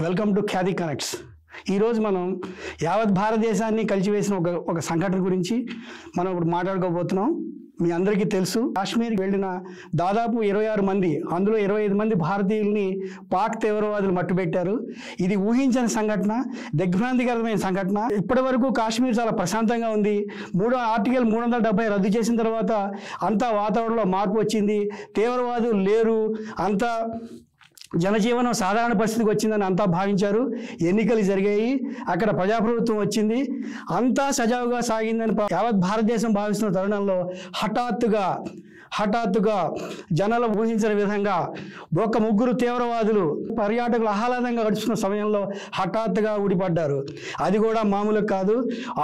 Welcome to Khyati connects. ఈరోజు మనం యావత్ భారతదేశాన్ని కలిసివేసిన ఒక సంఘటన గురించి మనం ఇప్పుడు మాట్లాడుకోబోతున్నాం. మీ అందరికీ తెలుసు, కాశ్మీర్కి వెళ్ళిన దాదాపు 26 మంది, అందులో 25 మంది భారతీయుల్ని పాక్ తీవ్రవాదులు మట్టుబెట్టారు. ఇది ఊహించని సంఘటన, దిగ్భ్రాంతికరమైన సంఘటన. ఇప్పటి వరకు కాశ్మీర్ చాలా ప్రశాంతంగా ఉంది. ఆర్టికల్ 370 రద్దు చేసిన తర్వాత అంతా వాతావరణంలో మార్పు వచ్చింది. తీవ్రవాదులు లేరు, అంతా జనజీవనం సాధారణ పరిస్థితికి వచ్చిందని అంతా భావించారు. ఎన్నికలు జరిగాయి, అక్కడ ప్రజాప్రభుత్వం వచ్చింది, అంతా సజావుగా సాగిందని యావత్ భారతదేశం భావిస్తున్న తరుణంలో హఠాత్తుగా జనాలు ఊహించిన విధంగా ఒక ముగ్గురు తీవ్రవాదులు పర్యాటకులు ఆహ్లాదంగా గడుచుకున్న సమయంలో హఠాత్తుగా ఊడిపడ్డారు. అది కూడా మామూలు కాదు,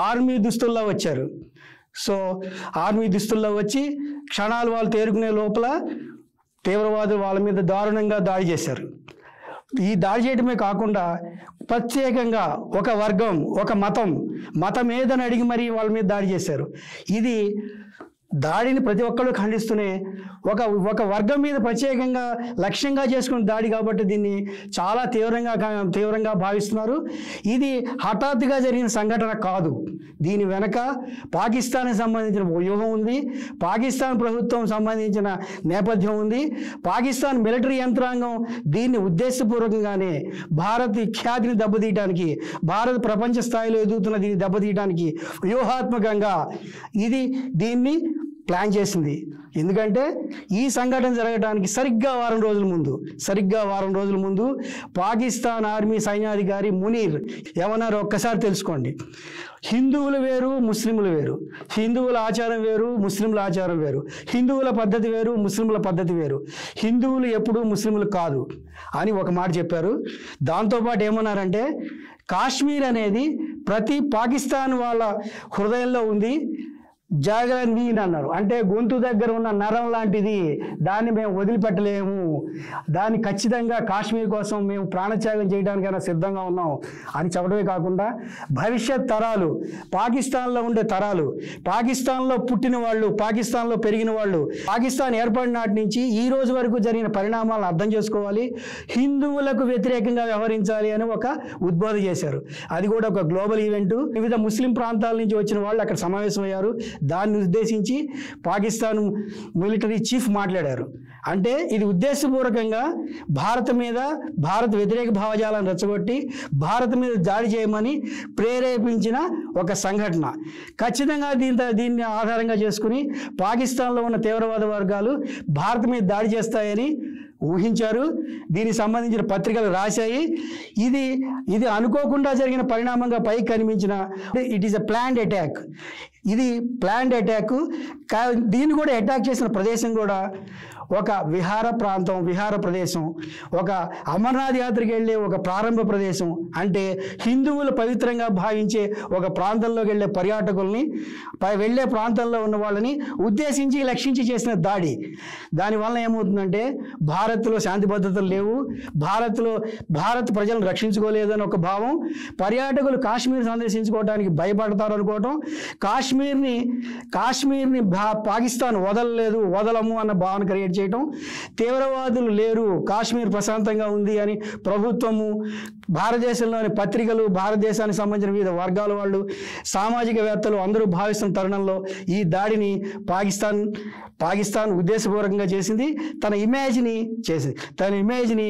ఆర్మీ దుస్తుల్లో వచ్చారు. సో ఆర్మీ దుస్తుల్లో వచ్చి క్షణాలు వాళ్ళు తేరుకునే లోపల తీవ్రవాదులు వాళ్ళ మీద దారుణంగా దాడి చేశారు. ఈ దాడి చేయడమే కాకుండా ప్రత్యేకంగా ఒక వర్గం, ఒక మతం ఏదని అడిగి మరీ వాళ్ళ మీద దాడి చేశారు. ఇది దాడిని ప్రతి ఒక్కళ్ళు ఖండిస్తూనే ఒక వర్గం మీద ప్రత్యేకంగా లక్ష్యంగా చేసుకున్న దాడి కాబట్టి దీన్ని చాలా తీవ్రంగా భావిస్తున్నారు. ఇది హఠాత్తుగా జరిగిన సంఘటన కాదు, దీని వెనక పాకిస్తాన్కి సంబంధించిన వ్యూహం ఉంది, పాకిస్తాన్ ప్రభుత్వం సంబంధించిన నేపథ్యం ఉంది. పాకిస్తాన్ మిలిటరీ యంత్రాంగం దీన్ని ఉద్దేశపూర్వకంగానే భారత్ ఖ్యాతిని దెబ్బతీయడానికి, భారత్ ప్రపంచ స్థాయిలో ఎదుగుతున్న దీన్ని దెబ్బతీయడానికి వ్యూహాత్మకంగా దీన్ని ప్లాన్ చేసింది. ఎందుకంటే ఈ సంఘటన జరగడానికి సరిగ్గా వారం రోజుల ముందు పాకిస్తాన్ ఆర్మీ సైన్యాధికారి మునీర్ ఏమన్నారో ఒక్కసారి తెలుసుకోండి. హిందువులు వేరు, ముస్లింలు వేరు, హిందువుల ఆచారం వేరు, ముస్లింల ఆచారం వేరు, హిందువుల పద్ధతి వేరు, ముస్లింల పద్ధతి వేరు, హిందువులు ఎప్పుడూ ముస్లింలు కాదు అని ఒక మాట చెప్పారు. దాంతోపాటు ఏమన్నారంటే కాశ్మీర్ అనేది ప్రతి పాకిస్తాన్ వాళ్ళ హృదయంలో ఉంది, జాగరన్ వీన్ అన్నారు. అంటే గొంతు దగ్గర ఉన్న నరం లాంటిది, దాన్ని మేము వదిలిపెట్టలేము, దాన్ని ఖచ్చితంగా కాశ్మీర్ కోసం మేము ప్రాణత్యాగం చేయడానికైనా సిద్ధంగా ఉన్నాం అని చెప్పడమే కాకుండా భవిష్యత్ తరాలు, పాకిస్తాన్లో ఉండే తరాలు, పాకిస్తాన్లో పుట్టిన వాళ్ళు, పాకిస్తాన్లో పెరిగిన వాళ్ళు, పాకిస్తాన్ ఏర్పడిన నాటి నుంచి ఈ రోజు వరకు జరిగిన పరిణామాలను అర్థం చేసుకోవాలి, హిందువులకు వ్యతిరేకంగా వ్యవహరించాలి అని ఒక ఉద్బోధ చేశారు. అది కూడా ఒక గ్లోబల్ ఈవెంట్. వివిధ ముస్లిం ప్రాంతాల నుంచి వచ్చిన వాళ్ళు అక్కడ సమావేశమయ్యారు. దాన్ని ఉద్దేశించి పాకిస్తాన్ మిలిటరీ చీఫ్ మాట్లాడారు. అంటే ఇది ఉద్దేశపూర్వకంగా భారత్ వ్యతిరేక భావజాలను రెచ్చగొట్టి భారత్ మీద దాడి చేయమని ప్రేరేపించిన ఒక సంఘటన. ఖచ్చితంగా దీన్ని ఆధారంగా చేసుకుని పాకిస్తాన్లో ఉన్న తీవ్రవాద వర్గాలు భారత్ మీద దాడి చేస్తాయని ఊహించారు. దీనికి సంబంధించిన పత్రికలు రాశాయి. ఇది అనుకోకుండా జరిగిన పరిణామంగా పైకి కనిపించిన it is a planned attack. ఇది ప్లాన్డ్ అటాక్. దీన్ని కూడా అటాక్ చేసిన ప్రదేశం కూడా ఒక విహార ప్రదేశం, ఒక అమర్నాథ్ యాత్రకి వెళ్ళే ఒక ప్రారంభ ప్రదేశం. అంటే హిందువులు పవిత్రంగా భావించే ఒక ప్రాంతంలోకి వెళ్ళే పర్యాటకుల్ని, వెళ్ళే ప్రాంతంలో ఉన్న వాళ్ళని ఉద్దేశించి లక్షించి చేసిన దాడి. దానివల్ల ఏమవుతుందంటే భారత్లో శాంతి భద్రతలు లేవు, భారత్ ప్రజలను రక్షించుకోలేదని ఒక భావం, పర్యాటకులు కాశ్మీర్ సందర్శించుకోవడానికి భయపడతారు అనుకోవటం, కాశ్మీర్ని పాకిస్తాన్ వదలము అన్న భావన క్రియేట్ చేయటం, తీవ్రవాదులు లేరు, కాశ్మీర్ ప్రశాంతంగా ఉంది అని ప్రభుత్వము, భారతదేశంలోని పత్రికలు, భారతదేశానికి సంబంధించిన వివిధ వర్గాల వాళ్ళు, సామాజికవేత్తలు అందరూ భావిస్తున్న తరుణంలో ఈ దాడిని పాకిస్తాన్ ఉద్దేశపూర్వకంగా చేసింది. తన ఇమేజ్ని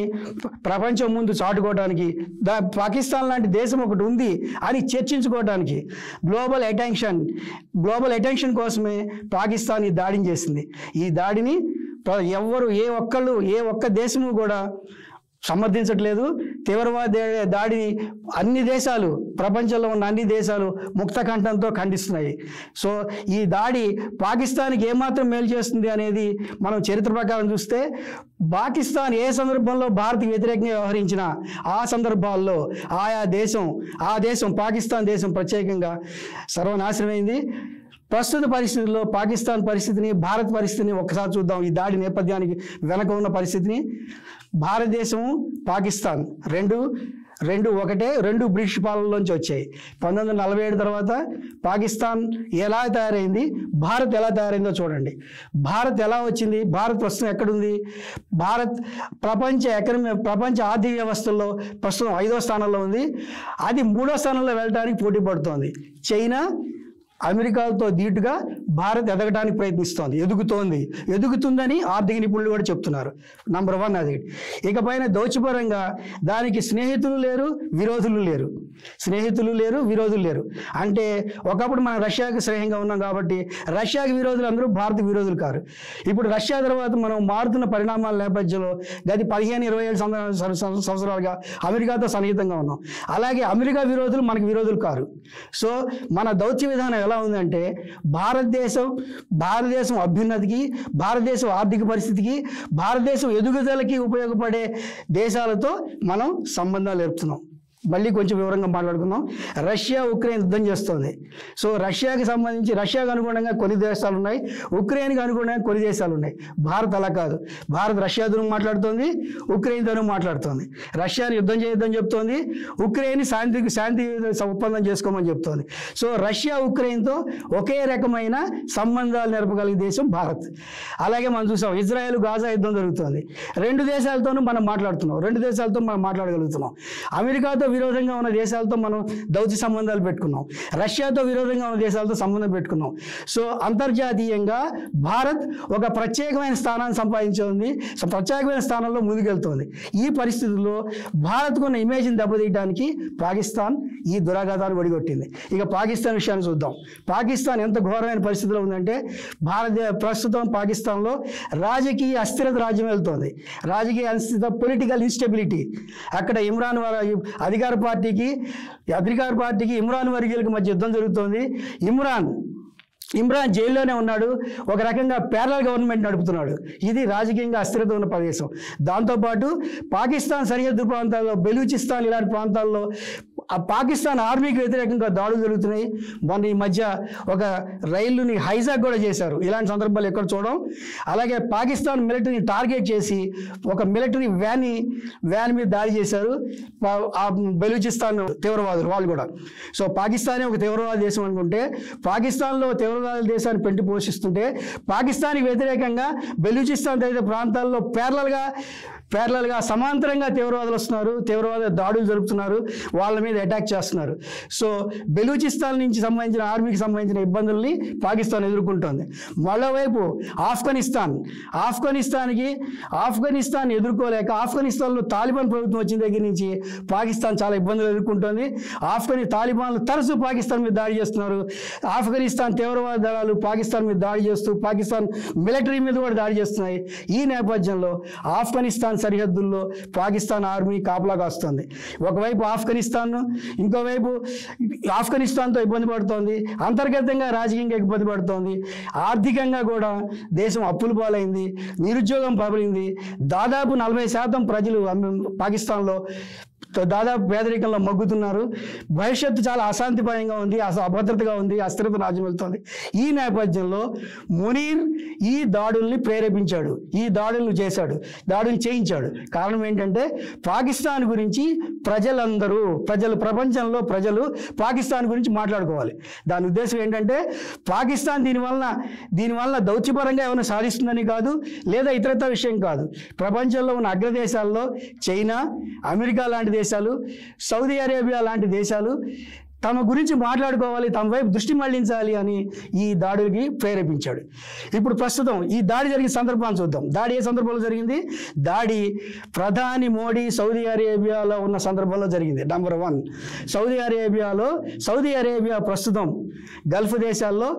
ప్రపంచం ముందు చాటుకోవడానికి, పాకిస్తాన్ లాంటి దేశం ఒకటి ఉంది అని చర్చించుకోవడానికి, గ్లోబల్ అటెన్షన్ కోసమే పాకిస్తాన్ ఈ దాడిని చేసింది. ఈ దాడిని ఏ ఒక్క దేశము కూడా సమర్థించట్లేదు. తీవ్రవాద దాడిని ప్రపంచంలో ఉన్న అన్ని దేశాలు ముక్తకంఠంతో ఖండిస్తున్నాయి. సో ఈ దాడి పాకిస్తాన్కి ఏమాత్రం మేలు చేస్తుంది అనేది మనం చరిత్ర ప్రకారం చూస్తే, పాకిస్తాన్ ఏ సందర్భంలో భారత్కి వ్యతిరేకంగా వ్యవహరించినా ఆ సందర్భాల్లో ఆ దేశం పాకిస్తాన్ దేశం ప్రత్యేకంగా సర్వనాశనమైంది. ప్రస్తుత పరిస్థితుల్లో పాకిస్తాన్ పరిస్థితిని, భారత్ పరిస్థితిని ఒక్కసారి చూద్దాం. ఈ దాడి నేపథ్యానికి వెనక ఉన్న పరిస్థితిని. భారతదేశం, పాకిస్తాన్ రెండు రెండు ఒకటే, రెండు బ్రిటిష్ పాలనలోంచి వచ్చాయి. 1947 తర్వాత పాకిస్తాన్ ఎలా తయారైంది, భారత్ ఎలా తయారైందో చూడండి. భారత్ ఎలా వచ్చింది, భారత్ ప్రస్తుతం ఎక్కడుంది? భారత్ ప్రపంచ ఆర్థిక వ్యవస్థల్లో ప్రస్తుతం 5వ స్థానంలో ఉంది. అది 3వ స్థానంలో వెళ్ళడానికి పోటీ పడుతోంది. చైనా, అమెరికాలతో ధీటుగా భారత్ ఎదగడానికి ప్రయత్నిస్తోంది, ఎదుగుతుందని ఆర్థిక నిపుణులు కూడా చెప్తున్నారు. నంబర్ 1 అది. ఇకపైన దౌత్యపరంగా దానికి స్నేహితులు లేరు, విరోధులు లేరు. అంటే ఒకప్పుడు మనం రష్యాకి స్నేహంగా ఉన్నాం కాబట్టి రష్యాకి విరోధులు అందరూ భారత్ విరోధులు కారు. ఇప్పుడు రష్యా తర్వాత మనం మారుతున్న పరిణామాల నేపథ్యంలో గత 15-27 సంవత్సరాలుగా అమెరికాతో సన్నిహితంగా ఉన్నాం. అలాగే అమెరికా విరోధులు మనకు విరోధులు కారు. సో మన దౌత్య విధానం ఎలా ఉందంటే భారతదేశం అభ్యున్నతికి, భారతదేశం ఆర్థిక పరిస్థితికి, భారతదేశం ఎదుగుదలకి ఉపయోగపడే దేశాలతో మనం సంబంధాలు ఏర్పుతున్నాం. మళ్ళీ కొంచెం వివరంగా మాట్లాడుకుందాం. రష్యా ఉక్రెయిన్ యుద్ధం చేస్తోంది. సో రష్యాకు అనుగుణంగా కొన్ని దేశాలు ఉన్నాయి, ఉక్రెయిన్కి అనుగుణంగా కొన్ని దేశాలు ఉన్నాయి. భారత్ అలా కాదు. భారత్ రష్యాతో మాట్లాడుతోంది, ఉక్రెయిన్తోనూ మాట్లాడుతోంది. రష్యాని యుద్ధం చేయొద్దని చెప్తోంది, ఉక్రెయిన్ శాంతి ఒప్పందం చేసుకోమని చెప్తోంది. సో రష్యా ఉక్రెయిన్తో ఒకే రకమైన సంబంధాలు నెరపగలిగే దేశం భారత్. అలాగే మనం చూసాం ఇజ్రాయెల్ గాజా యుద్ధం జరుగుతోంది. రెండు దేశాలతో మనం మాట్లాడగలుగుతున్నాం. అమెరికాతో విరోధంగా ఉన్న దేశాలతో మనం దౌత్య సంబంధాలు పెట్టుకున్నాం, రష్యాతో విరోధంగా ఉన్న దేశాలతో సంబంధం పెట్టుకున్నాం. సో అంతర్జాతీయంగా భారత్ ఒక ప్రత్యేకమైన స్థానాన్ని సంపాదించింది, ప్రత్యేకమైన స్థానంలో ముందుకెళ్తోంది. ఈ పరిస్థితుల్లో భారత్కు ఉన్న ఇమేజ్ని దెబ్బతీయడానికి పాకిస్తాన్ ఈ దురాఘాతాన్ని ఒడిగొట్టింది. ఇక పాకిస్తాన్ విషయాన్ని చూద్దాం. పాకిస్తాన్ ఎంత ఘోరమైన పరిస్థితిలో ఉందంటే ప్రస్తుతం పాకిస్తాన్లో రాజకీయ అస్థిరత రాజ్యం వెళ్తోంది. రాజకీయ అస్థిరత, పొలిటికల్ ఇన్స్టెబిలిటీ. అక్కడ అధికార పార్టీకి ఇమ్రాన్ వర్గీయులకు మధ్య యుద్ధం జరుగుతోంది. ఇమ్రాన్ జైల్లోనే ఉన్నాడు, ఒక రకంగా ప్యారలల్ గవర్నమెంట్ నడుపుతున్నాడు. ఇది రాజకీయంగా అస్థిరత ఉన్న ప్రదేశం. దాంతోపాటు పాకిస్తాన్ సరిహద్దు ప్రాంతాల్లో, బెలూచిస్తాన్ ఇలాంటి ప్రాంతాల్లో ఆ పాకిస్తాన్ ఆర్మీకి వ్యతిరేకంగా దాడులు జరుగుతున్నాయి. మొన్న ఈ మధ్య ఒక రైలుని హైజాక్ కూడా చేశారు. ఇలాంటి సందర్భాలు ఎక్కడ చూడడం. అలాగే పాకిస్తాన్ మిలిటరీని టార్గెట్ చేసి ఒక మిలిటరీ వ్యాన్ మీద దాడి చేశారు ఆ బెలూచిస్తాన్ తీవ్రవాదులు వాళ్ళు కూడా. సో పాకిస్తానే ఒక తీవ్రవాద దేశం అనుకుంటే పాకిస్తాన్లో తీవ్రవాద దేశాన్ని పెంచి పోషిస్తుంటే పాకిస్తాన్కి వ్యతిరేకంగా బెలూచిస్తాన్ తదితర ప్రాంతాల్లో ప్యారలల్గా సమాంతరంగా తీవ్రవాదులు వస్తున్నారు, తీవ్రవాద దాడులు జరుపుతున్నారు, వాళ్ళ మీద అటాక్ చేస్తున్నారు. సో బెలూచిస్తాన్ నుంచి సంబంధించిన ఆర్మీకి సంబంధించిన ఇబ్బందుల్ని పాకిస్తాన్ ఎదుర్కొంటోంది. మరోవైపు ఆఫ్ఘనిస్తాన్ ఎదుర్కోలేక ఆఫ్ఘనిస్తాన్లో తాలిబాన్ ప్రభుత్వం వచ్చిన దగ్గర నుంచి పాకిస్తాన్ చాలా ఇబ్బందులు ఎదుర్కొంటోంది. తాలిబాన్లు తరచూ పాకిస్తాన్ మీద దాడి చేస్తున్నారు. ఆఫ్ఘనిస్తాన్ తీవ్రవాద దళాలు పాకిస్తాన్ మీద దాడి చేస్తూ పాకిస్తాన్ మిలిటరీ మీద కూడా దాడి చేస్తున్నాయి. ఈ నేపథ్యంలో ఆఫ్ఘనిస్తాన్ సరిహద్దుల్లో పాకిస్తాన్ ఆర్మీ కాపలా కాస్తుంది. ఒకవైపు ఇంకోవైపు ఆఫ్ఘనిస్తాన్తో ఇబ్బంది పడుతోంది, అంతర్గతంగా రాజకీయంగా ఇబ్బంది పడుతోంది, ఆర్థికంగా కూడా దేశం అప్పుల పాలైంది, నిరుద్యోగం ప్రబలింది. దాదాపు 40% ప్రజలు పాకిస్తాన్లో దాదాపు పేదరికంలో మగ్గుతున్నారు. భవిష్యత్తు చాలా అశాంతిపరంగా ఉంది, అభద్రతగా ఉంది, అస్థిరత రాజ్యం వెళ్తుంది. ఈ నేపథ్యంలో మునీర్ ఈ దాడుల్ని ప్రేరేపించాడు, ఈ దాడులను చేయించాడు. కారణం ఏంటంటే పాకిస్తాన్ గురించి ప్రపంచంలో ప్రజలు పాకిస్తాన్ గురించి మాట్లాడుకోవాలి. దాని ఉద్దేశం ఏంటంటే పాకిస్తాన్ దీనివల్ల దౌత్యపరంగా ఏమైనా సాధిస్తుందని కాదు, లేదా ఇతరత్ర విషయం కాదు. ప్రపంచంలో ఉన్న అగ్రదేశాల్లో చైనా, అమెరికా లాంటి దేశాలు, సౌదీ అరేబియా లాంటి దేశాలు తమ గురించి మాట్లాడుకోవాలి, తమ వైపు దృష్టి మళ్లించాలి అని ఈ దాడులకి ప్రేరేపించాడు. ఇప్పుడు ప్రస్తుతం ఈ దాడి జరిగిన సందర్భాన్ని చూద్దాం. దాడి ఏ సందర్భంలో జరిగింది? దాడి ప్రధాని మోడీ సౌదీ అరేబియాలో ఉన్న సందర్భంలో జరిగింది. నంబర్ 1, సౌదీ అరేబియా ప్రస్తుతం గల్ఫ్ దేశాల్లో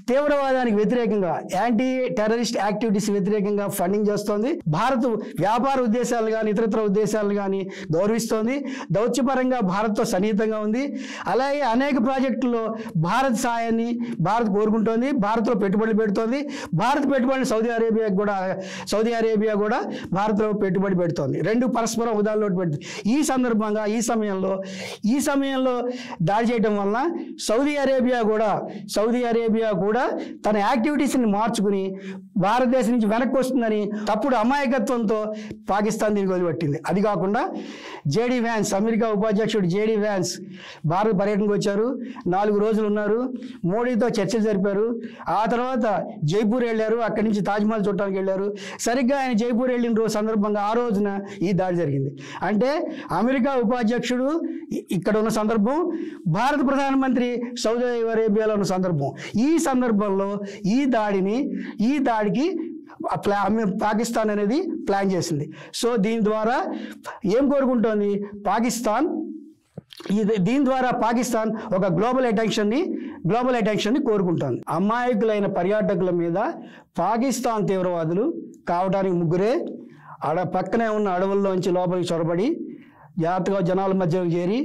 తీవ్రవాదానికి వ్యతిరేకంగా, యాంటీ టెర్రరిస్ట్ యాక్టివిటీస్ వ్యతిరేకంగా ఫండింగ్ చేస్తోంది. భారత్ వ్యాపార ఉద్దేశాలు కానీ ఇతరత్ర ఉద్దేశాలు కానీ గౌరవిస్తోంది. దౌత్యపరంగా భారత్తో సన్నిహితంగా ఉంది. అలాగే అనేక ప్రాజెక్టుల్లో భారత్ సాయాన్ని భారత్ కోరుకుంటోంది, భారత్లో పెట్టుబడులు పెడుతోంది. భారత్ పెట్టుబడిని సౌదీ అరేబియా కూడా భారత్లో పెట్టుబడి పెడుతోంది. రెండు పరస్పరం ఉదాహరణలో పెడుతుంది. ఈ సమయంలో దాడి చేయడం వలన సౌదీ సౌదీ అరేబియా కూడా తన యాక్టివిటీస్ని మార్చుకుని భారతదేశం నుంచి వెనక్కి వస్తుందని తప్పుడు అమాయకత్వంతో పాకిస్తాన్ దీనికి వదిలిపెట్టింది. అది కాకుండా జేడీ వ్యాన్స్, అమెరికా ఉపాధ్యక్షుడు జేడీ వ్యాన్స్ భారత పర్యటనకు వచ్చారు. 4 రోజులు ఉన్నారు. మోడీతో చర్చలు జరిపారు. ఆ తర్వాత జైపూర్ వెళ్ళారు. అక్కడి నుంచి తాజ్మహల్ చూడటానికి వెళ్ళారు. సరిగ్గా ఆయన జైపూర్ వెళ్ళిన సందర్భంగా ఆ రోజున ఈ దాడి జరిగింది. అంటే అమెరికా ఉపాధ్యక్షుడు ఇక్కడ ఉన్న సందర్భం, భారత ప్రధానమంత్రి సౌదీ అరేబియాలో ఉన్న సందర్భం. ఈ సందర్భంలో ఈ దాడికి పాకిస్తాన్ అనేది ప్లాన్ చేసింది. సో దీని ద్వారా ఏం కోరుకుంటోంది పాకిస్తాన్? దీని ద్వారా పాకిస్తాన్ ఒక గ్లోబల్ అటెన్షన్ని కోరుకుంటోంది. అమాయకులైన పర్యాటకుల మీద పాకిస్తాన్ తీవ్రవాదులు కావడానికి ముగ్గురే పక్కనే ఉన్న అడవుల్లోంచి లోపలికి చొరబడి జాగ్రత్తగా జనాల మధ్యలో చేరి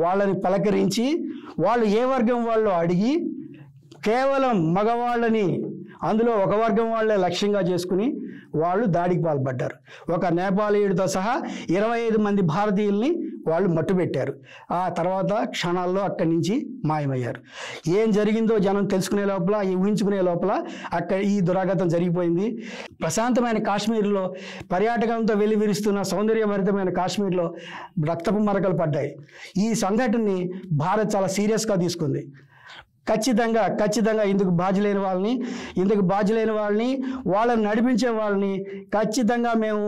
వాళ్ళని పలకరించి వాళ్ళు ఏ వర్గం వాళ్ళు అడిగి కేవలం మగవాళ్ళని అందులో ఒక వర్గం వాళ్ళే లక్ష్యంగా చేసుకుని వాళ్ళు దాడికి పాల్పడ్డారు. ఒక నేపాలీయుడితో సహా 25 మంది భారతీయుల్ని వాళ్ళు మట్టుబెట్టారు. ఆ తర్వాత క్షణాల్లో అక్కడి నుంచి మాయమయ్యారు. ఏం జరిగిందో జనం తెలుసుకునే లోపల, ఊహించుకునే లోపల అక్కడ ఈ దురాఘాతం జరిగిపోయింది. ప్రశాంతమైన కాశ్మీర్లో పర్యాటకంతో వెల్లివిరుస్తున్న సౌందర్యభరితమైన కాశ్మీర్లో రక్తపు మరకలు పడ్డాయి. ఈ సంఘటనని భారత్ చాలా సీరియస్గా తీసుకుంది. ఖచ్చితంగా ఇందుకు బాధ్యులైన వాళ్ళని వాళ్ళని నడిపించే వాళ్ళని ఖచ్చితంగా మేము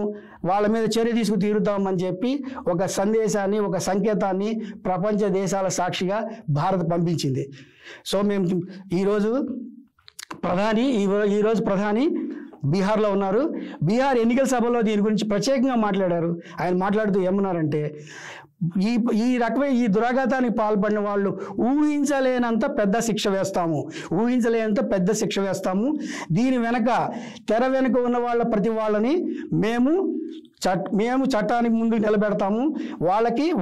వాళ్ళ మీద చర్య తీసుకు తీరుతామని చెప్పి ఒక సందేశాన్ని, ఒక సంకేతాన్ని ప్రపంచ దేశాల సాక్షిగా భారత్ పంపించింది. సో మేము ఈరోజు ప్రధాని బీహార్లో ఉన్నారు. బీహార్ ఎన్నికల సభలో దీని గురించి ప్రత్యేకంగా మాట్లాడారు. ఆయన మాట్లాడుతూ ఏమన్నారంటే, ఈ దురాఘాతానికి పాల్పడిన వాళ్ళు ఊహించలేనంత పెద్ద శిక్ష వేస్తాము. దీని వెనక తెర వెనుక ఉన్న ప్రతి వాళ్ళని మేము చట్టానికి ముందు నిలబెడతాము.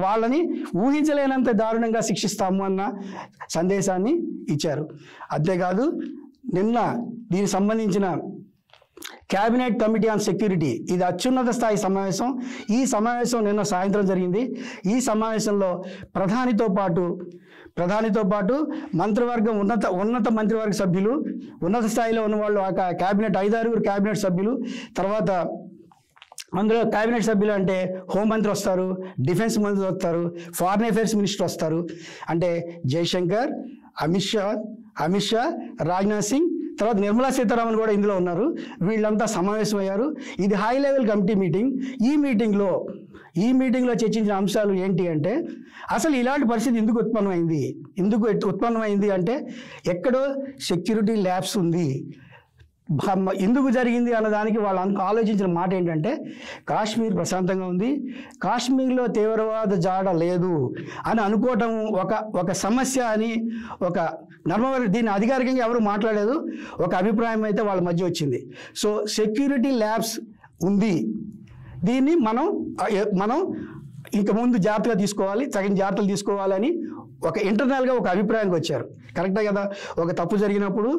వాళ్ళని ఊహించలేనంత దారుణంగా శిక్షిస్తాము అన్న సందేశాన్ని ఇచ్చారు. అంతేకాదు నిన్న దీనికి సంబంధించిన క్యాబినెట్ కమిటీ ఆన్ సెక్యూరిటీ, ఇది అత్యున్నత స్థాయి సమావేశం. ఈ సమావేశం నిన్న సాయంత్రం జరిగింది. ఈ సమావేశంలో ప్రధానితో పాటు మంత్రివర్గం ఉన్నత మంత్రివర్గ సభ్యులు, ఉన్నత స్థాయిలో ఉన్న వాళ్ళు, క్యాబినెట్ 5-6 క్యాబినెట్ సభ్యులు, తర్వాత అందులో క్యాబినెట్ సభ్యులు అంటే హోంమంత్రి వస్తారు, డిఫెన్స్ మంత్రి వస్తారు, ఫారిన్ అఫైర్స్ మినిస్టర్ వస్తారు. అంటే జైశంకర్, అమిత్ షా, రాజ్నాథ్ సింగ్, తర్వాత నిర్మలా సీతారామన్ కూడా ఇందులో ఉన్నారు. వీళ్ళంతా సమావేశమయ్యారు. ఇది హై లెవెల్ కమిటీ మీటింగ్. ఈ మీటింగ్లో చర్చించిన అంశాలు ఏంటి అంటే, అసలు ఇలాంటి పరిస్థితి ఎందుకు ఉత్పన్నమైంది అంటే ఎక్కడో సెక్యూరిటీ ల్యాబ్స్ ఉంది. ఎందుకు జరిగింది అన్నదానికి వాళ్ళు ఆలోచించిన మాట ఏంటంటే, కాశ్మీర్ ప్రశాంతంగా ఉంది, కాశ్మీర్లో తీవ్రవాద జాడ లేదు అని అనుకోవటం ఒక సమస్య అని దీన్ని అధికారికంగా ఎవరు మాట్లాడలేదు. ఒక అభిప్రాయం అయితే వాళ్ళ మధ్య వచ్చింది. సో సెక్యూరిటీ ల్యాబ్స్ ఉంది, దీన్ని మనం ఇంక ముందు జాగ్రత్తగా తగిన జాగ్రత్తలు తీసుకోవాలని ఇంటర్నల్గా ఒక అభిప్రాయానికి వచ్చారు. కరెక్టే కదా? ఒక తప్పు జరిగినప్పుడు,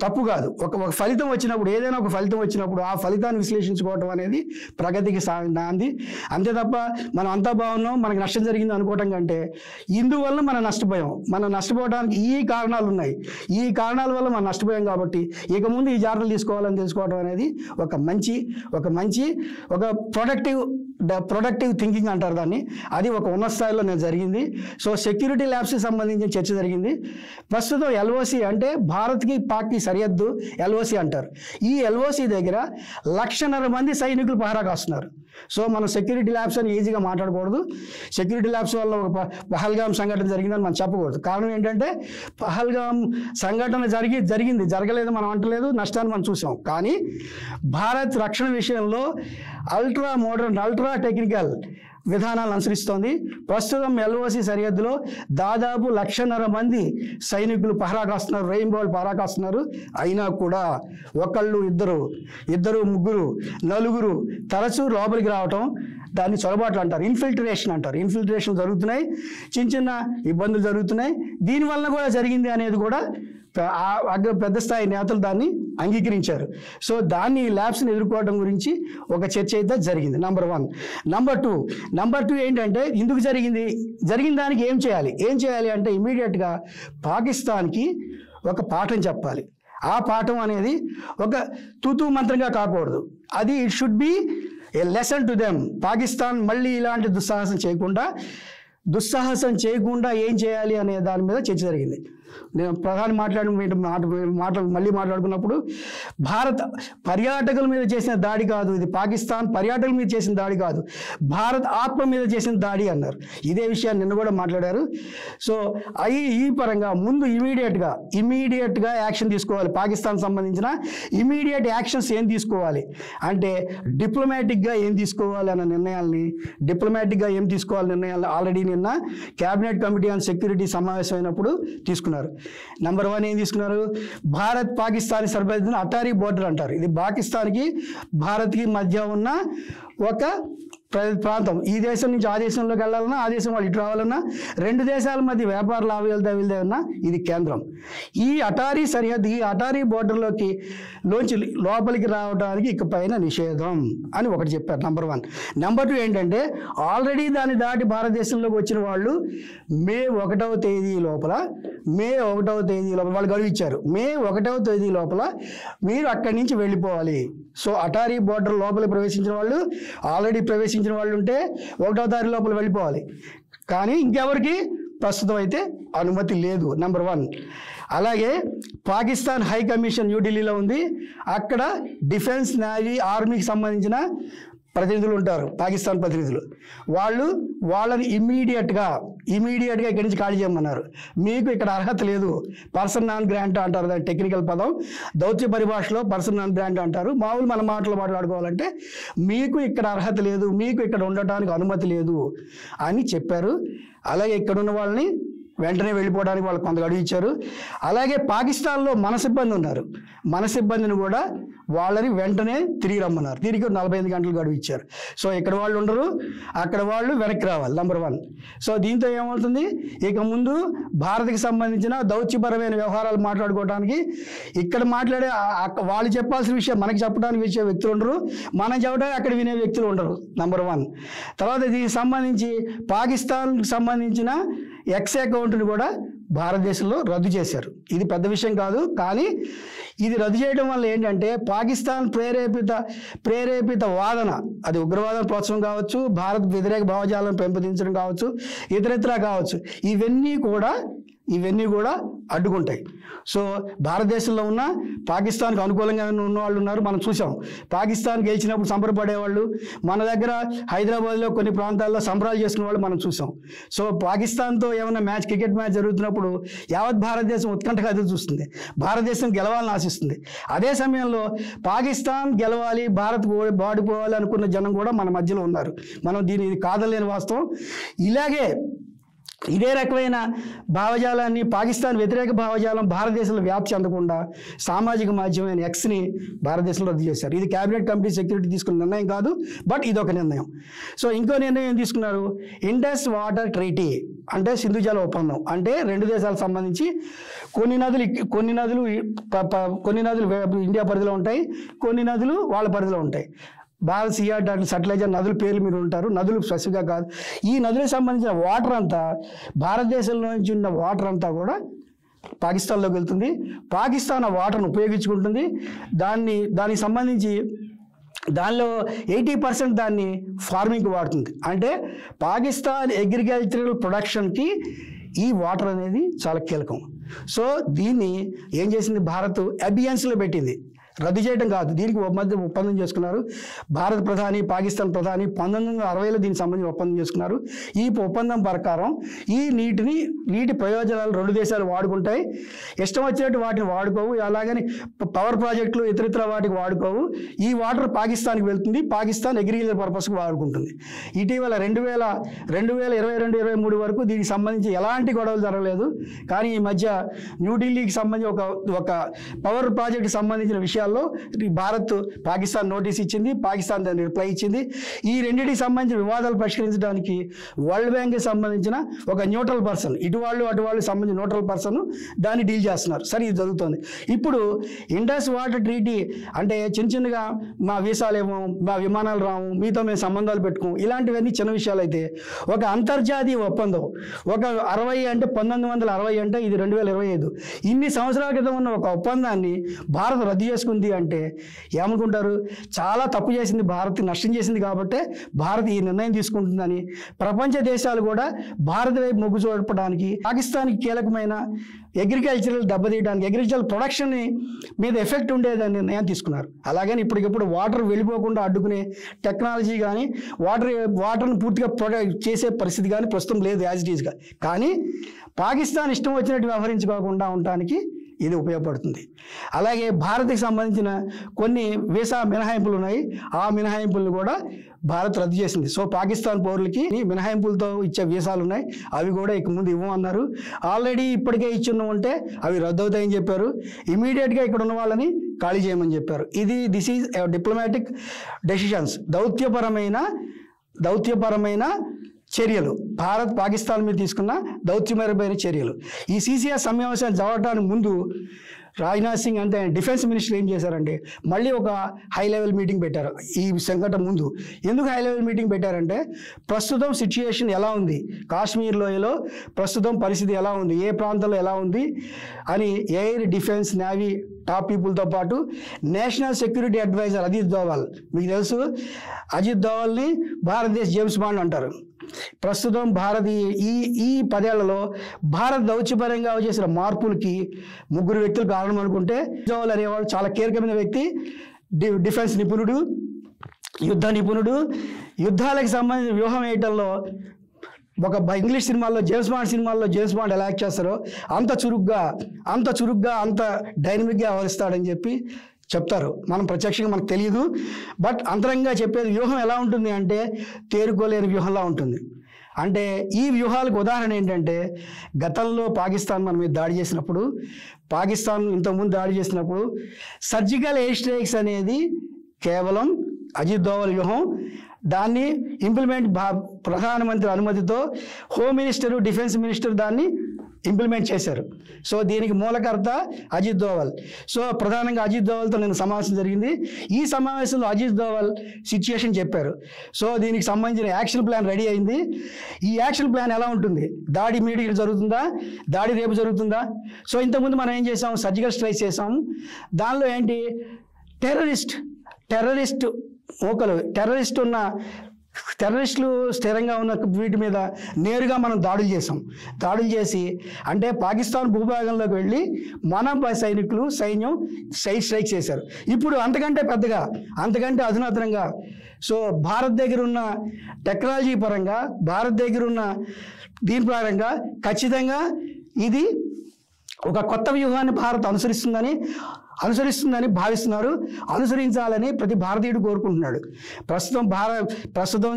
తప్పు కాదు, ఒక ఫలితం వచ్చినప్పుడు, ఏదైనా ఒక ఫలితం వచ్చినప్పుడు ఆ ఫలితాన్ని విశ్లేషించుకోవటం అనేది ప్రగతికి నాంది. అంతే తప్ప మనం అంతా బాగున్నాం, మనకు నష్టం జరిగింది అనుకోవటం కంటే ఇందువల్ల మనం నష్టపోవడానికి ఈ కారణాలు ఉన్నాయి, ఈ కారణాల వల్ల మనం నష్టపోయాం కాబట్టి ఇక ముందు ఈ జాగ్రత్తలు తీసుకోవాలని తెలుసుకోవడం అనేది ఒక ప్రొడక్టివ్ థింకింగ్ అంటారు దాన్ని. అది ఒక ఉన్నత స్థాయిలో జరిగింది. సో సెక్యూరిటీ ల్యాబ్స్కి సంబంధించిన చర్చ జరిగింది. ప్రస్తుతం ఎల్ఓసి అంటే భారత్కి పాక్కి సరిహద్దు ఎల్ఓసి అంటారు. ఈ ఎల్ఓసి దగ్గర 1,50,000 మంది సైనికులు పహరా కాస్తున్నారు. సో మనం సెక్యూరిటీ ల్యాబ్స్ అని ఈజీగా మాట్లాడకూడదు. సెక్యూరిటీ ల్యాబ్స్ వల్ల ఒక పహల్గామ్ సంఘటన జరిగిందని మనం చెప్పకూడదు. కారణం ఏంటంటే పహల్గామ్ సంఘటన జరగలేదు మనం అంటలేదు, నష్టాన్ని మనం చూసాం. కానీ భారత్ రక్షణ విషయంలో అల్ట్రా మోడర్న్, అల్ట్రా టెక్నికల్ విధానాలను అనుసరిస్తోంది. ప్రస్తుతం ఎల్ఓసి సరిహద్దులో దాదాపు 1,50,000 మంది సైనికులు పహరా కాస్తున్నారు, రెయిన్బోలు పహరా కాస్తున్నారు. అయినా కూడా ఒకళ్ళు, ఇద్దరు, ముగ్గురు, నలుగురు తరచూ లోపలికి రావటం, దాన్ని చొరబాట్లు అంటారు, ఇన్ఫిల్ట్రేషన్ జరుగుతున్నాయి, చిన్న ఇబ్బందులు జరుగుతున్నాయి. దీనివల్ల కూడా జరిగింది అనేది కూడా పెద్ద స్థాయి నేతలు దాన్ని అంగీకరించారు. సో దాన్ని ల్యాబ్స్ని ఎదుర్కోవడం గురించి ఒక చర్చ అయితే జరిగింది. నంబర్ 1. నంబర్ 2 ఏంటంటే, ఎందుకు జరిగిన దానికి ఏం చేయాలి అంటే ఇమీడియట్గా పాకిస్తాన్కి ఒక పాఠం చెప్పాలి. ఆ పాఠం అనేది ఒక తూతూ మంత్రంగా కాకూడదు. అది it should be A lesson to them. Pakistan మళ్ళీ ఇలాంటి దుస్సాహసం చేయకుండా ఏం చేయాలి అనే దాని మీద చర్చ జరిగింది. నేను ప్రధాని మళ్ళీ మాట్లాడుకున్నప్పుడు భారత్ పర్యాటకుల మీద చేసిన దాడి కాదు, ఇది పాకిస్తాన్ పర్యాటకుల మీద చేసిన దాడి కాదు, భారత్ ఆత్మ మీద చేసిన దాడి అన్నారు. ఇదే విషయాన్ని నిన్న కూడా మాట్లాడారు. సో ఈ పరంగా ముందు ఇమీడియట్గా యాక్షన్ తీసుకోవాలి. పాకిస్తాన్ సంబంధించిన ఇమీడియట్ యాక్షన్స్ ఏం తీసుకోవాలి అంటే డిప్లొమాటిక్గా ఏం తీసుకోవాలి అన్న నిర్ణయాల్ని ఆల్రెడీ నిన్న క్యాబినెట్ కమిటీ ఆన్ సెక్యూరిటీ సమావేశం అయినప్పుడు తీసుకున్నారు. నెంబర్ 1 ఏం తీసుకున్నారు? భారత్ పాకిస్తాన్ సరిహద్దున అటారీ బోర్డర్ అంటారు. ఇది పాకిస్తాన్కి భారత్కి మధ్య ఉన్న ఒక ప్రాంతం. ఈ దేశం నుంచి ఆ దేశంలోకి వెళ్ళాలన్నా, ఆ దేశం వాళ్ళు ఇటు రావాలన్నా, 2 దేశాల మధ్య వ్యాపార లావాదేవీలన్నా ఇది కేంద్రం. ఈ అటారీ సరిహద్దు, ఈ అటారీ బోర్డర్లోకి లోపలికి రావడానికి ఇకపైన నిషేధం అని ఒకటి చెప్పారు. నెంబర్ 1. నెంబర్ 2 ఏంటంటే ఆల్రెడీ దాన్ని దాటి భారతదేశంలోకి వచ్చిన వాళ్ళు మే 1వ తేదీ లోపల వాళ్ళు గడువు ఇచ్చారు. మే 1వ తేదీ లోపల మీరు అక్కడి నుంచి వెళ్ళిపోవాలి. సో అటారీ బోర్డర్ లోపలికి ఆల్రెడీ ప్రవేశించిన వాళ్ళు ఉంటే 1వ తారీఖు లోపల వెళ్ళిపోవాలి. కానీ ఇంకెవరికి ప్రస్తుతం అయితే అనుమతి లేదు. నెంబర్ 1. అలాగే పాకిస్తాన్ హై కమిషన్ న్యూఢిల్లీలో ఉంది. అక్కడ డిఫెన్స్, నేవీ, ఆర్మీకి సంబంధించిన ప్రతినిధులు ఉంటారు, పాకిస్తాన్ ప్రతినిధులు. వాళ్ళని ఇమ్మీడియట్గా ఇక్కడి నుంచి ఖాళీ చేయమన్నారు. మీకు ఇక్కడ అర్హత లేదు, పర్సన్ నాన్ గ్రాంట్ అంటారు, దాని టెక్నికల్ పదం. దౌత్య పరిభాషలో పర్సన్ నాన్ గ్రాంట్ అంటారు. మామూలు మన మాట్లాడుకోవాలంటే మీకు ఇక్కడ అర్హత లేదు, మీకు ఇక్కడ ఉండటానికి అనుమతి లేదు అని చెప్పారు. అలాగే ఇక్కడున్న వాళ్ళని వెంటనే వెళ్ళిపోవడానికి వాళ్ళు కొంత గడువు ఇచ్చారు. అలాగే పాకిస్తాన్లో మన సిబ్బంది ఉన్నారు, మన సిబ్బందిని కూడా వాళ్ళని వెంటనే తిరిగి రమ్మన్నారు. తిరిగి 45 గంటలు గడువు ఇచ్చారు. సో ఇక్కడ వాళ్ళు ఉండరు, అక్కడ వాళ్ళు వెనక్కి రావాలి. నెంబర్ 1. సో దీంతో ఏమవుతుంది, ఇక ముందు భారత్కి సంబంధించిన దౌత్యపరమైన వ్యవహారాలు మాట్లాడుకోవడానికి ఇక్కడ వాళ్ళు చెప్పాల్సిన విషయం మనకి చెప్పడానికి వ్యక్తులు ఉండరు, మనం చెప్పడానికి అక్కడ వినే వ్యక్తులు ఉండరు. నెంబర్ 1. తర్వాత దీనికి సంబంధించి పాకిస్తాన్కి సంబంధించిన ఎక్స్ అకౌంట్ని కూడా భారతదేశంలో రద్దు చేశారు. ఇది పెద్ద విషయం కాదు, కానీ ఇది రద్దు చేయడం వల్ల ఏంటంటే పాకిస్తాన్ ప్రేరేపిత వాదన, అది ఉగ్రవాదం ప్రోత్సాహం కావచ్చు, భారత్ వ్యతిరేక భావజాలను పెంపొందించడం కావచ్చు, ఇతరత్రా కావచ్చు, ఇవన్నీ కూడా అడ్డుకుంటాయి. సో భారతదేశంలో ఉన్న పాకిస్తాన్కి అనుకూలంగా ఉన్న వాళ్ళు ఉన్నారు, మనం చూసాం. పాకిస్తాన్ గెలిచినప్పుడు సంబరపడేవాళ్ళు, మన దగ్గర హైదరాబాద్లో కొన్ని ప్రాంతాల్లో సంబరాలు చేసుకునే వాళ్ళు మనం చూసాం. సో పాకిస్తాన్తో ఏమైనా క్రికెట్ మ్యాచ్ జరుగుతున్నప్పుడు యావత్ భారతదేశం ఉత్కంఠగా ఎదురు చూస్తుంది, భారతదేశం గెలవాలని ఆశిస్తుంది. అదే సమయంలో పాకిస్తాన్ గెలవాలి, భారత్ బాడిపోవాలి అనుకున్న జనం కూడా మన మధ్యలో ఉన్నారు. మనం దీన్ని కాదలేని వాస్తవం. ఇదే రకమైన భావజాలాన్ని, పాకిస్తాన్ వ్యతిరేక భావజాలం భారతదేశంలో వ్యాప్తి చెందకుండా సామాజిక మాధ్యమైన ఎక్స్ని భారతదేశంలో రద్దు చేశారు. ఇది క్యాబినెట్ కమిటీ సెక్యూరిటీ తీసుకున్న నిర్ణయం కాదు, బట్ ఇది ఒక నిర్ణయం. సో ఇంకో నిర్ణయం తీసుకున్నారు, ఇండస్ వాటర్ ట్రీటీ అంటే సింధు జల ఒప్పందం. అంటే 2 దేశాలకు సంబంధించి కొన్ని నదులు ఇండియా పరిధిలో ఉంటాయి, కొన్ని నదులు వాళ్ళ పరిధిలో ఉంటాయి. భారత్ సియాట్ సట్లెజ్ నదుల పేర్లు మీరు ఉంటారు, నదులు స్పెసిఫిక్గా కాదు. ఈ నదులకు సంబంధించిన వాటర్ అంతా, భారతదేశంలో నుంచి ఉన్న వాటర్ అంతా కూడా పాకిస్తాన్లోకి వెళ్తుంది. పాకిస్తాన్ ఆ వాటర్ను ఉపయోగించుకుంటుంది. దానికి సంబంధించి దానిలో 80% దాన్ని ఫార్మింగ్కి వాడుతుంది. అంటే పాకిస్తాన్ అగ్రికల్చరల్ ప్రొడక్షన్కి ఈ వాటర్ అనేది చాలా కీలకం. సో దీన్ని ఏం చేసింది, భారత్ అబియన్స్లో పెట్టింది, రద్దు చేయడం కాదు, దీనికి మధ్య ఒప్పందం చేసుకున్నారు. భారత ప్రధాని, పాకిస్తాన్ ప్రధాని 1960లో దీనికి సంబంధించి ఒప్పందం చేసుకున్నారు. ఈ ఒప్పందం ప్రకారం ఈ నీటి ప్రయోజనాలు 2 దేశాలు వాడుకుంటాయి. ఇష్టం వచ్చినట్టు వాటిని వాడుకోవు, అలాగని పవర్ ప్రాజెక్టులు ఇతరితర వాటికి వాడుకోవు. ఈ వాటర్ పాకిస్తాన్కి వెళ్తుంది, పాకిస్తాన్ అగ్రికల్చర్ పర్పస్కి వాడుకుంటుంది. ఇటీవల 2022-23 వరకు దీనికి సంబంధించి ఎలాంటి గొడవలు జరగలేదు. కానీ ఈ మధ్య న్యూఢిల్లీకి సంబంధించి ఒక పవర్ ప్రాజెక్టుకి సంబంధించిన విషయాలు విషయాల్లో భారత్ పాకిస్తాన్ నోటీస్ ఇచ్చింది, పాకిస్తాన్ దాన్ని రిప్లై ఇచ్చింది. ఈ రెండింటికి సంబంధించిన వివాదాలు పరిష్కరించడానికి వరల్డ్ బ్యాంక్కి సంబంధించిన ఒక న్యూట్రల్ పర్సన్, ఇటు వాళ్ళు సంబంధించిన న్యూట్రల్ పర్సన్ దాన్ని డీల్ చేస్తున్నారు. సరే, ఇది జరుగుతుంది. ఇప్పుడు ఇండస్ వాటర్ ట్రీటీ అంటే చిన్నగా మా వీసాలేమో, మా విమానాలు రాము, మీతో మేము సంబంధాలు పెట్టుకోము, ఇలాంటివన్నీ చిన్న విషయాలు అయితే ఒక అంతర్జాతీయ ఒప్పందం, ఒక 60 అంటే 1960 అంటే ఇది 2025, ఇన్ని సంవత్సరాల క్రితం ఉన్న ఒక ఒప్పందాన్ని భారత్ రద్దు చేసుకుంది అంటే ఏమనుకుంటారు? చాలా తప్పు చేసింది, భారత్ నష్టం చేసింది కాబట్టి భారత్ ఈ నిర్ణయం తీసుకుంటుందని ప్రపంచ దేశాలు కూడా భారత్ వైపు మొగ్గు చూపడానికి, పాకిస్తాన్కి కీలకమైన అగ్రికల్చరల్ దెబ్బతీయడానికి, అగ్రికల్చరల్ ప్రొడక్షన్ మీద ఎఫెక్ట్ ఉండేదని నిర్ణయం తీసుకున్నారు. అలాగని ఇప్పటికిప్పుడు వాటర్ వెళ్ళిపోకుండా అడ్డుకునే టెక్నాలజీ కానీ వాటర్ని పూర్తిగా ప్రొడక్ట్ చేసే పరిస్థితి కానీ ప్రస్తుతం లేదు యాజ్ ఇట్ ఈజ్గా. కానీ పాకిస్తాన్ ఇష్టం వచ్చినట్టు వ్యవహరించుకోకుండా ఉండటానికి ఇది ఉపయోగపడుతుంది. అలాగే భారత్కి సంబంధించిన కొన్ని వీసా మినహాయింపులు ఉన్నాయి, ఆ మినహాయింపులను కూడా భారత్ రద్దు చేసింది. సో పాకిస్తాన్ పౌరులకి మినహాయింపులతో ఇచ్చే వీసాలు ఉన్నాయి, అవి కూడా ఇక ముందు ఇవ్వమన్నారు. ఆల్రెడీ ఇప్పటికే ఇచ్చిన ఉంటే అవి రద్దు అవుతాయని చెప్పారు. ఇమీడియట్గా ఇక్కడ ఉన్న వాళ్ళని ఖాళీ చేయమని చెప్పారు. దిస్ ఈజ్ డిప్లొమాటిక్ డెసిషన్స్, దౌత్యపరమైన చర్యలు, భారత్ పాకిస్తాన్ మీద తీసుకున్న దౌత్యపరమైన చర్యలు. ఈ CCR సమావేశాలు జరగడానికి ముందు రాజ్నాథ్ సింగ్ అంటే డిఫెన్స్ మినిస్టర్ ఏం చేశారంటే మళ్ళీ ఒక హై లెవెల్ మీటింగ్ పెట్టారు ఈ సంఘటన ముందు. ఎందుకు హై లెవెల్ మీటింగ్ పెట్టారంటే ప్రస్తుతం సిచ్యుయేషన్ ఎలా ఉంది, కాశ్మీర్ లోయలో ప్రస్తుతం పరిస్థితి ఎలా ఉంది, ఏ ప్రాంతంలో ఎలా ఉంది అని ఎయిర్, డిఫెన్స్, నేవీ టాప్ పీపుల్తో పాటు national security adviser Ajit Doval, మీకు తెలుసు అజిత్ దోవల్ని భారతదేశ జేమ్స్ బాండ్ అంటారు. ప్రస్తుతం ఈ 10 ఏళ్లలో భారత్ దౌత్యపరంగా చేసిన మార్పులకి 3 వ్యక్తులు కారణం అనుకుంటే దోవల్ అనేవాడు చాలా కీలకమైన వ్యక్తి. డిఫెన్స్ నిపుణుడు, యుద్ధ నిపుణుడు, యుద్ధాలకు సంబంధించిన వ్యూహం వేయటంలో ఒక ఇంగ్లీష్ సినిమాల్లో జేమ్స్ బాండ్ ఎలా యాక్ట్ చేస్తారో అంత చురుగ్గా అంత డైనమిక్గా వ్యవహరిస్తాడని చెప్పి చెప్తారు. మనం ప్రత్యక్షంగా మనకు తెలియదు, బట్ అంతరంగా చెప్పేది వ్యూహం ఎలా ఉంటుంది అంటే తేరుకోలేని వ్యూహంలా ఉంటుంది. అంటే ఈ వ్యూహాలకు ఉదాహరణ ఏంటంటే గతంలో పాకిస్తాన్ మన మీద దాడి చేసినప్పుడు, ఇంతకుముందు దాడి చేసినప్పుడు సర్జికల్ ఎయిర్ స్ట్రైక్స్ అనేది కేవలం అజిత్ దోవల్ వ్యూహం. దాన్ని ఇంప్లిమెంట్ ప్రధానమంత్రి అనుమతితో హోమ్ మినిస్టరు, డిఫెన్స్ మినిస్టర్ దాన్ని ఇంప్లిమెంట్ చేశారు. సో దీనికి మూలకర్త అజిత్ దోవల్. సో ప్రధానంగా అజిత్ దోవల్తో నేను సమావేశం జరిగింది. ఈ సమావేశంలో అజిత్ దోవల్ సిచ్యుయేషన్ చెప్పారు. సో దీనికి సంబంధించిన యాక్షన్ ప్లాన్ రెడీ అయింది. ఈ యాక్షన్ ప్లాన్ ఎలా ఉంటుంది? దాడి ఇమీడియట్గా జరుగుతుందా, దాడి రేపు జరుగుతుందా? సో ఇంతకుముందు మనం ఏం చేసాం, సర్జికల్ స్ట్రైక్ చేసాం. దానిలో ఏంటి, టెర్రరిస్టులు స్థిరంగా ఉన్న వీటి మీద నేరుగా మనం దాడులు చేసి అంటే పాకిస్తాన్ భూభాగంలోకి వెళ్ళి మన సైన్యం స్ట్రైక్ చేశారు. ఇప్పుడు అంతకంటే పెద్దగా, అంతకంటే అధునాతనంగా, సో భారత్ దగ్గర ఉన్న టెక్నాలజీ పరంగా, భారత్ దగ్గర ఉన్న దీని పరంగా ఖచ్చితంగా ఇది ఒక కొత్త వ్యూహాన్ని భారత్ అనుసరిస్తుందని భావిస్తున్నారు. అనుసరించాలని ప్రతి భారతీయుడు కోరుకుంటున్నాడు. ప్రస్తుతం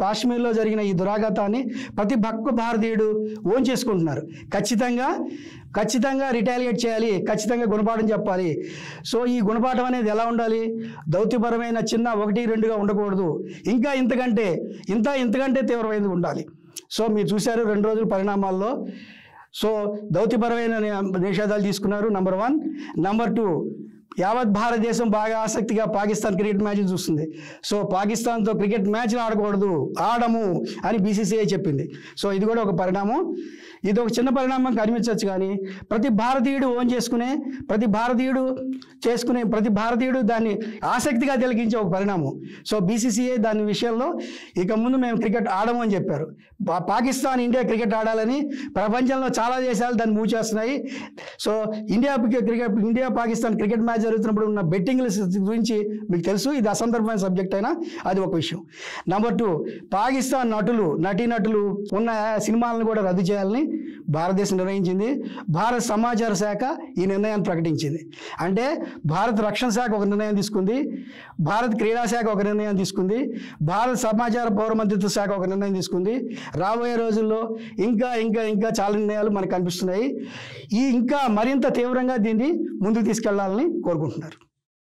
కాశ్మీర్లో జరిగిన ఈ దురాఘాతాన్ని ప్రతి భారతీయుడు ఓన్ చేసుకుంటున్నారు. ఖచ్చితంగా రిటాలియేట్ చేయాలి, ఖచ్చితంగా గుణపాఠం చెప్పాలి. సో ఈ గుణపాఠం అనేది ఎలా ఉండాలి? దౌత్యపరమైన చిన్న 1-2గా ఉండకూడదు, ఇంకా ఇంతకంటే తీవ్రమైనది ఉండాలి. సో మీరు చూశారు 2 రోజుల పరిణామాల్లో. సో దౌత్యపరమైన నిషేధాలు తీసుకున్నారు, నెంబర్ 1. నెంబర్ 2, యావత్ భారతదేశం బాగా ఆసక్తిగా పాకిస్తాన్ క్రికెట్ మ్యాచ్ చూస్తుంది. సో పాకిస్తాన్తో క్రికెట్ మ్యాచ్లు ఆడము అని BCCI చెప్పింది. సో ఇది కూడా ఒక పరిణామం. ఇది ఒక చిన్న పరిణామం కనిపించవచ్చు, కానీ ప్రతి భారతీయుడు ప్రతి భారతీయుడు దాన్ని ఆసక్తిగా తిలకించే ఒక పరిణామం. సో BCCI దాని విషయంలో ఇక ముందు మేము క్రికెట్ ఆడము అని చెప్పారు. ఇండియా క్రికెట్ ఆడాలని ప్రపంచంలో చాలా దేశాలు దాన్ని మూవ్ చేస్తున్నాయి. So India Pakistan cricket match జరుగుతున్నప్పుడు ఉన్న బెట్టింగ్ గురించి మీకు తెలుసు, ఇది అసందర్భమైన సబ్జెక్ట్ అయినా అది ఒక విషయం. నెంబర్ 2, పాకిస్తాన్ నటీనటులు ఉన్న సినిమాలను కూడా రద్దు చేయాలని భారతదేశం నిర్ణయించింది. భారత సమాచార శాఖ ఈ నిర్ణయాన్ని ప్రకటించింది. అంటే భారత రక్షణ శాఖ ఒక నిర్ణయం తీసుకుంది, భారత క్రీడా శాఖ ఒక నిర్ణయం తీసుకుంది, భారత సమాచార పౌర మంత్రిత్వ శాఖ ఒక నిర్ణయం తీసుకుంది. రాబోయే రోజుల్లో ఇంకా చాలా నిర్ణయాలు మనకు కనిపిస్తున్నాయి. ఇంకా మరింత తీవ్రంగా దీన్ని ముందుకు తీసుకెళ్లాలని కోరుకుంటున్నారు.